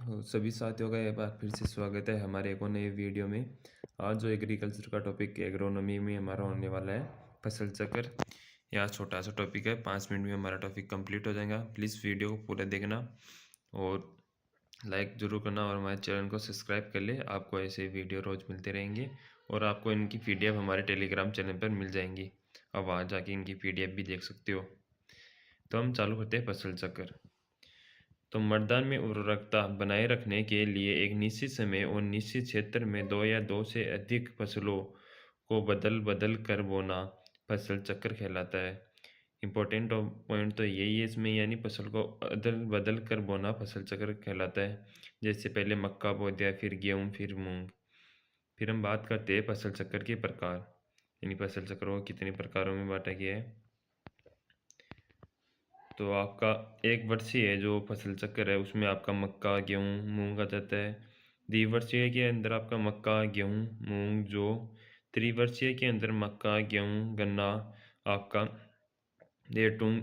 तो सभी साथियों का एक बार फिर से स्वागत है हमारे एक और नए वीडियो में। आज जो एग्रीकल्चर का टॉपिक एग्रोनॉमी में हमारा होने वाला है फसल चक्र। यह छोटा सा टॉपिक है, 5 मिनट में हमारा टॉपिक कंप्लीट हो जाएगा। प्लीज़ वीडियो को पूरा देखना और लाइक ज़रूर करना और हमारे चैनल को सब्सक्राइब कर ले। आपको ऐसे वीडियो रोज़ मिलते रहेंगे और आपको इनकी PDF हमारे टेलीग्राम चैनल पर मिल जाएंगी। अब वहाँ जाके इनकी PDF भी देख सकते हो। तो हम चालू करते हैं फसल चक्र। तो मृदा में उर्वरकता बनाए रखने के लिए एक निश्चित समय और निश्चित क्षेत्र में दो या दो से अधिक फसलों को बदल बदल कर बोना फसल चक्र कहलाता है। इम्पोर्टेंट पॉइंट तो यही है इसमें, यानी फसल को अदल बदल कर बोना फसल चक्र कहलाता है। जैसे पहले मक्का बो दिया, फिर गेहूँ, फिर मूंग। फिर हम बात करते हैं फसल चक्र के प्रकार, यानी फसल चक्र को कितने प्रकारों में बांटा गया है। तो आपका एक वर्षीय जो फसल चक्र है उसमें आपका मक्का, गेहूँ, मूंग आ जाता है। द्विवर्षीय के अंदर आपका मक्का, गेहूँ, मूंग, जौ। त्रिवर्षीय के अंदर मक्का, गेहूँ, गन्ना, आपका रेटून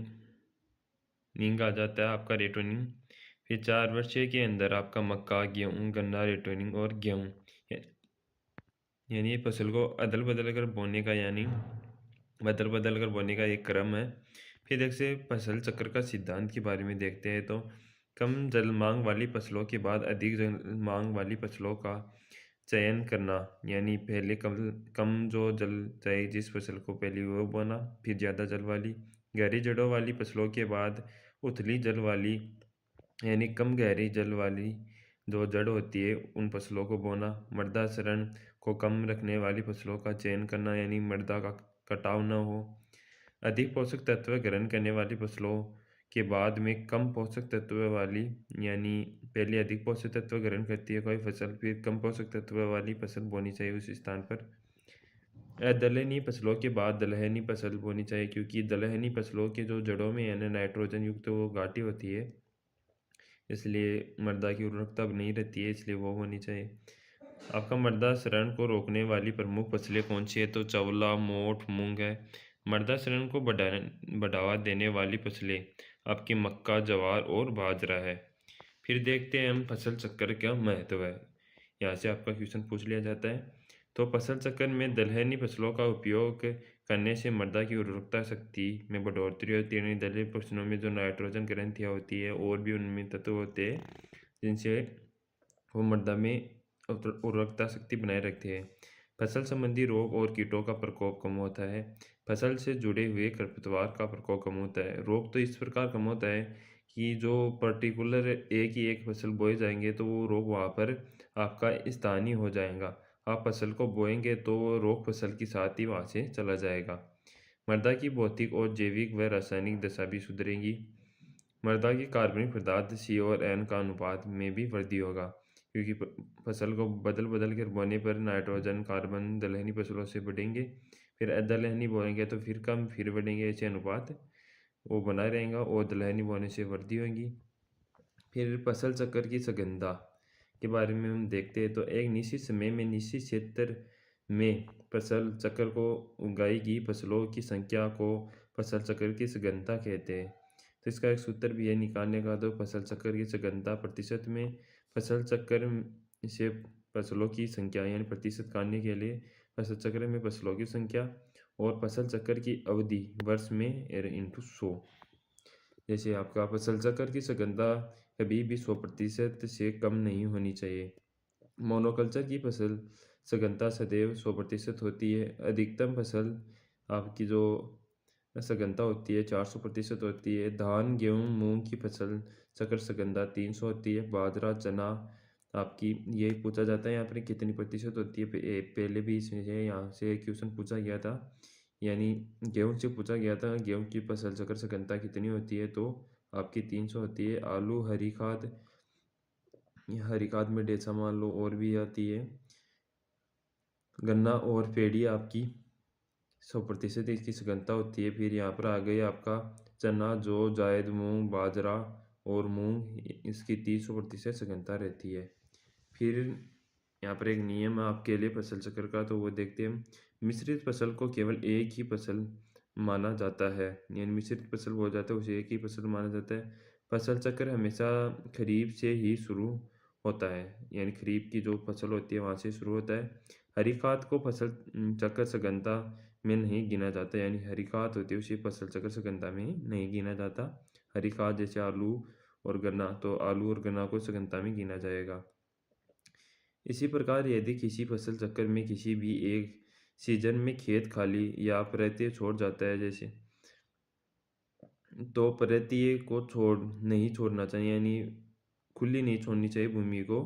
नींग आ जाता है, आपका रेटोनिंग। फिर 4 वर्षीय के अंदर आपका मक्का, गेहूँ, गन्ना, रेटोनिंग और गेहूँ। यानी ये फसल को अदल बदल कर बोने का, यानी बदल बदल कर बोने का एक क्रम है। फिर देखते फसल चक्र का सिद्धांत के बारे में देखते हैं। तो कम जल मांग वाली फसलों के बाद अधिक जल मांग वाली फसलों का चयन करना, यानी पहले कम कम जो जल चाहिए जिस फसल को पहले वो बोना, फिर ज़्यादा जल वाली गहरी जड़ों वाली फसलों के बाद उथली जल वाली, यानी कम गहरी जल वाली जो जड़ होती है उन फसलों को बोना। मृदा क्षरण को कम रखने वाली फसलों का चयन करना, यानी मृदा का कटाव न हो। अधिक पोषक तत्व ग्रहण करने वाली फसलों के बाद में कम पोषक तत्व वाली, यानी पहले अधिक पोषक तत्व ग्रहण करती है कोई फसल, फिर कम पोषक तत्व वाली फसल बोनी चाहिए उस स्थान पर। दलहनी फसलों के बाद दलहनी फसल बोनी चाहिए, क्योंकि दलहनी फसलों के जो जड़ों में यानी नाइट्रोजन युक्त वो घाटी होती है, इसलिए मृदा की उर्वरकता नहीं रहती है, इसलिए वो होनी चाहिए। आपका मृदा क्षरण को रोकने वाली प्रमुख फसलें कौन सी है? तो चवला, मोठ, मूंग है। मृदा क्षरण को बढ़ावा देने वाली फसलें आपकी मक्का, ज्वार और बाजरा है। फिर देखते हैं हम फसल चक्र का महत्व है। यहाँ से आपका क्वेश्चन पूछ लिया जाता है। तो फसल चक्र में दलहनी फसलों का उपयोग करने से मृदा की उर्वरकता शक्ति में बढ़ोतरी होती है। दलहनी फसलों में जो नाइट्रोजन ग्रंथियाँ होती है और भी उनमें तत्व होते हैं जिनसे वो मृदा में उर्वरकता शक्ति बनाए रखते हैं। फसल संबंधी रोग और कीटों का प्रकोप कम होता है। फसल से जुड़े हुए खरपतवार का प्रकोप कम होता है। रोग तो इस प्रकार कम होता है कि जो पर्टिकुलर एक ही एक फसल बोए जाएंगे तो वो रोग वहाँ पर आपका स्थानीय हो जाएगा। आप फसल को बोएंगे तो वो रोग फसल के साथ ही वहाँ से चला जाएगा। मृदा की भौतिक और जैविक व रासायनिक दशा भी सुधरेगी। मृदा की कार्बनिक पदार्थ C और N का अनुपात में भी वृद्धि होगा, क्योंकि फसल को बदल बदल कर बोने पर नाइट्रोजन, कार्बन दलहनी फसलों से बढ़ेंगे, फिर अदलहनी बोएंगे तो फिर कम, फिर बढ़ेंगे। ऐसे अनुपात वो बना रहेगा और दलहनी बोने से वृद्धि होगी। फिर फसल चक्र की सघनता के बारे में हम देखते हैं। तो एक निश्चित समय में निश्चित क्षेत्र में फसल चक्र को उगाई गई फसलों की संख्या को फसल चक्र की सघनता कहते हैं। तो इसका एक सूत्र भी है निकालने का। तो फसल चक्र की सघनता प्रतिशत में फसल चक्र से फसलों की संख्या, यानी प्रतिशत काटने के लिए फसल चक्र में फसलों की संख्या और फसल चक्र की अवधि वर्ष में इंटू 100। जैसे आपका फसल चक्र की सघनता कभी भी 100% से कम नहीं होनी चाहिए। मोनोकल्चर की फसल सघनता सदैव 100% होती है। अधिकतम फसल आपकी जो सघनता होती है 400% होती है। धान, गेहूँ, मूंग की फसल चक्र सघनता 300 होती है। बाजरा, चना आपकी ये पूछा जाता है यहाँ पर कितनी प्रतिशत होती है। पहले भी इसमें से यहाँ से क्वेश्चन पूछा गया था, यानी गेहूँ से पूछा गया था गेहूँ की फसल चक्र सघनता कितनी होती है, तो आपकी 300 होती है। आलू, हरी खाद में डेसा मान लो और भी आती है। गन्ना और पेड़ी आपकी 100% इसकी सघनता होती है। फिर यहाँ पर आ गई आपका चना, जौ, जायद, मूंग, बाजरा और मूंग, इसकी 300% सघनता रहती है। फिर यहाँ पर एक नियम है आपके लिए फसल चक्र का, तो वो देखते हैं। मिश्रित फसल को केवल एक ही फसल माना जाता है, यानी मिश्रित फसल हो जाता है उसे एक ही फसल माना जाता है। फसल चक्र हमेशा खरीफ से ही शुरू होता है, यानी खरीफ की जो फसल होती है वहाँ से शुरू होता है। हरी खाद को फसल चक्र संगणना में नहीं गिना जाता, यानी हरी खाद होती है उसे फसल चक्र संगणना में नहीं गिना जाता। हरी खाद जैसे आलू और गन्ना, तो आलू और गन्ना को संगणना में गिना जाएगा। इसी प्रकार यदि किसी फसल चक्र में किसी भी एक सीजन में खेत खाली या परतीय छोड़ जाता है, जैसे तो परतीय को नहीं छोड़ना चाहिए, यानी खुली नहीं छोड़नी चाहिए भूमि को,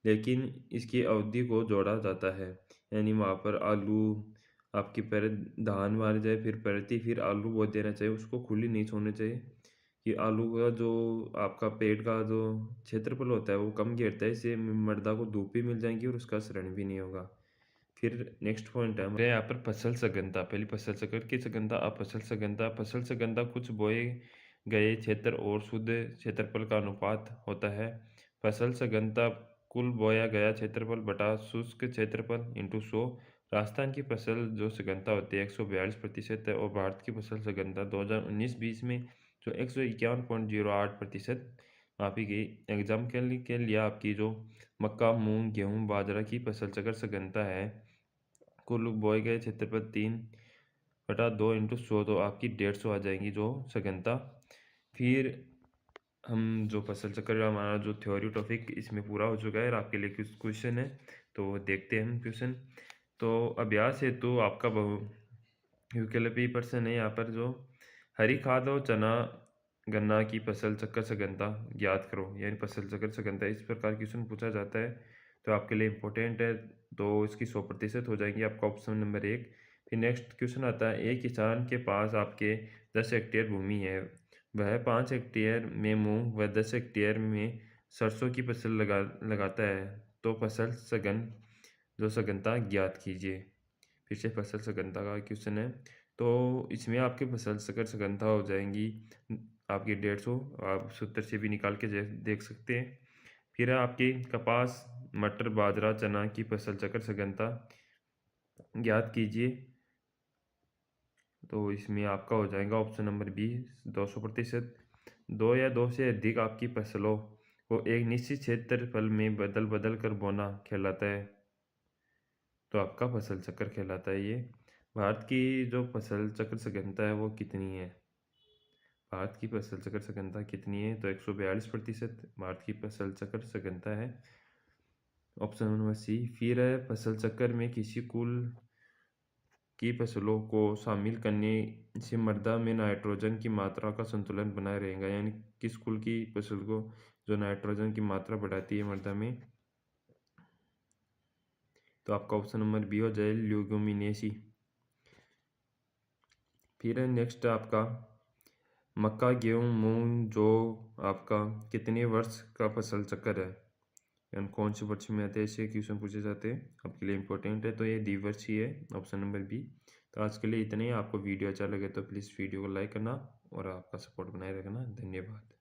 लेकिन इसकी अवधि को जोड़ा जाता है। यानी वहाँ पर आलू आपकी परत धान मारे जाए, फिर परती, फिर आलू बो देना चाहिए, उसको खुली नहीं छोड़नी चाहिए कि आलू का जो आपका पेड़ का जो क्षेत्रफल होता है वो कम घेरता है, इससे मृदा को धूप भी मिल जाएगी और उसका शरण भी नहीं होगा। फिर नेक्स्ट पॉइंट है हमारे यहाँ पर फसल सघनता। पहली फसल चक्र की सघनता, अब फसल सघनता। फसल सघनता कुछ बोए गए क्षेत्र और शुद्ध क्षेत्रफल का अनुपात होता है। फसल सघनता कुल बोया गया क्षेत्रफल बटा शुष्क क्षेत्रफल इंटू 100। राजस्थान की फसल जो सघनता होती है 142% है, और भारत की फसल सघनता 2019-20 में जो 151.08% मापी गई। एग्जाम के लिए आपकी जो मक्का, मूंग, गेहूं, बाजरा की फसल चक्र सघनता है कुल बोए गए क्षेत्रफल 3/2 इंटू 100, तो आपकी 150 आ जाएंगी जो सघनता। फिर हम जो फसल चक्र हमारा जो थ्योरी टॉपिक इसमें पूरा हो चुका है और आपके लिए कुछ क्वेश्चन है, तो देखते हैं हम क्वेश्चन। तो अभ्यास हेतु आपका विकल्पीय प्रश्न है यहाँ पर, जो हरी खाद और चना गन्ना की फसल चक्र सघनता ज्ञात करो, यानी फसल चक्र सघनता इस प्रकार क्वेश्चन पूछा जाता है, तो आपके लिए इम्पोर्टेंट है, तो इसकी 100% हो जाएंगी आपका ऑप्शन नंबर 1। फिर नेक्स्ट क्वेश्चन आता है, एक किसान के पास आपके 10 हेक्टेयर भूमि है, वह 5 हेक्टेयर में मूंग व 10 हेक्टेयर में सरसों की फसल लगाता है, तो फसल सघन जो सघनता ज्ञात कीजिए। फिर से फसल सघनता का क्वेश्चन है, तो इसमें आपकी फसल चक्र सघनता हो जाएंगी आपकी 150, आप सूत्र से भी निकाल के देख सकते हैं। फिर है आपकी कपास, मटर, बाजरा, चना की फसल चक्र सघनता ज्ञात कीजिए, तो इसमें आपका हो जाएगा ऑप्शन नंबर बी 200%। दो या दो से अधिक आपकी फसलों को एक निश्चित क्षेत्रफल में बदल बदल कर बोना कहलाता है, तो आपका फसल चक्र कहलाता है ये। भारत की जो फसल चक्र सघनता है वो कितनी है? भारत की फसल चक्र सघनता कितनी है? तो 142% भारत की फसल चक्र सघनता है, ऑप्शन नंबर सी। फिर है फसल चक्र में किसी कुल की फसलों को शामिल करने से मृदा में नाइट्रोजन की मात्रा का संतुलन बनाए रहेगा, यानी किस कुल की फसल को जो नाइट्रोजन की मात्रा बढ़ाती है मृदा में, तो आपका ऑप्शन नंबर बी हो जाए ल्यूगुमिनेसी। फिर है नेक्स्ट आपका मक्का, गेहूँ, मूंग, जौ आपका कितने वर्ष का फसल चक्र है, यानी कौन से वर्ष में आते हैं, ऐसे क्वेश्चन पूछे जाते हैं, आपके लिए इंपॉर्टेंट है, तो ये द्विवर्षीय है, ऑप्शन नंबर बी। तो आज के लिए इतना ही। आपको वीडियो अच्छा लगे तो प्लीज़ वीडियो को लाइक करना और आपका सपोर्ट बनाए रखना। धन्यवाद।